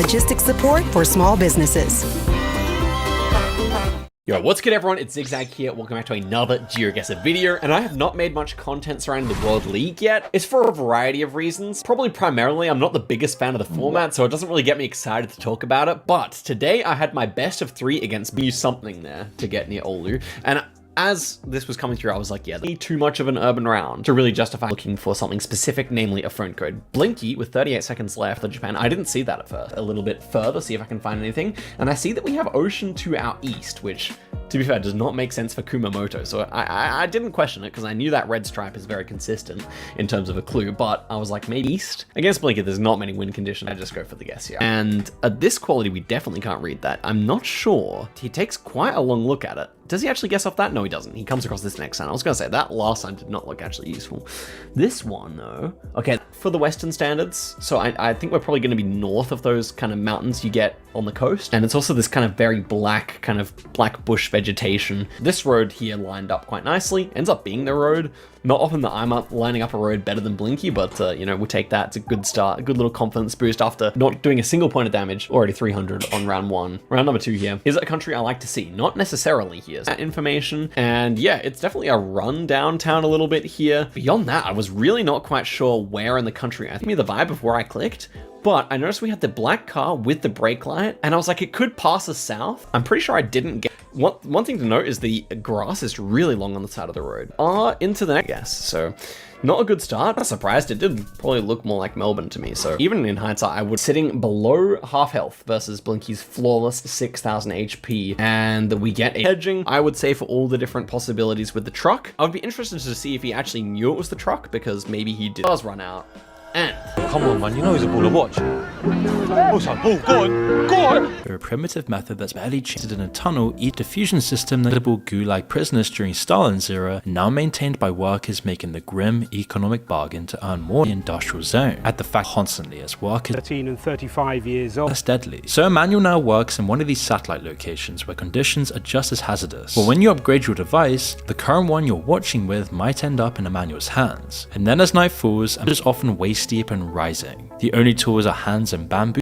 logistics support for small businesses. Yo, what's good everyone? It's Zigzag here. Welcome back to another GeoGuessr video, and I have not made much content surrounding the World League yet. It's for a variety of reasons. Probably primarily, I'm not the biggest fan of the format, so it doesn't really get me excited to talk about it. But today I had my best of 3 against B something there to get near Olu, and as this was coming through, I was like, yeah, need too much of an urban round to really justify looking for something specific, namely a phone code. Blinky with 38 seconds left for Japan. I didn't see that at first. A little bit further, see if I can find anything. And I see that we have ocean to our east, which, to be fair, does not make sense for Kumamoto. So I didn't question it because I knew that red stripe is very consistent in terms of a clue, but I was like, maybe east? Against Blinky, there's not many wind conditions. I just go for the guess here. And at this quality, we definitely can't read that. I'm not sure. He takes quite a long look at it. Does he actually guess off that? No, he doesn't. He comes across this next sign. I was gonna say that last sign did not look actually useful. This one though, okay, for the Western standards, so I think we're probably gonna be north of those kind of mountains you get on the coast. And it's also this kind of very black, kind of black bush vegetation. This road here lined up quite nicely, ends up being the road. Not often that I'm lining up a road better than Blinky, but you know, we'll take that. It's a good start, a good little confidence boost after not doing a single point of damage. Already 300 on round 1. Round number 2 here. Is it a country I like to see? Not necessarily here. That information, and yeah, it's definitely a run downtown a little bit here. Beyond that, I was really not quite sure where in the country. I think the vibe of where I clicked, but I noticed we had the black car with the brake light, and I was like, it could pass us south. I'm pretty sure I didn't get. One thing to note is the grass is really long on the side of the road. Into the next guess, so not a good start. I'm surprised. It did probably look more like Melbourne to me. So even in hindsight, I would sitting below half health versus Blinky's flawless 6,000 HP. And we get a hedging, I would say, for all the different possibilities with the truck. I would be interested to see if he actually knew it was the truck, because maybe he does run out. And come on, man, you know he's a ball to watch. Oh, son. Oh, go on, go on! They're a primitive method that's barely changed in a tunnel, each diffusion system that gulag prisoners during Stalin's era, and now maintained by workers making the grim economic bargain to earn more in the industrial zone. At the fact constantly as workers 13 and 35 years old. Less deadly. So Emmanuel now works in one of these satellite locations where conditions are just as hazardous. But when you upgrade your device, the current one you're watching with might end up in Emmanuel's hands. And then as night falls, and is often waist deep and rising. The only tools are hands and bamboo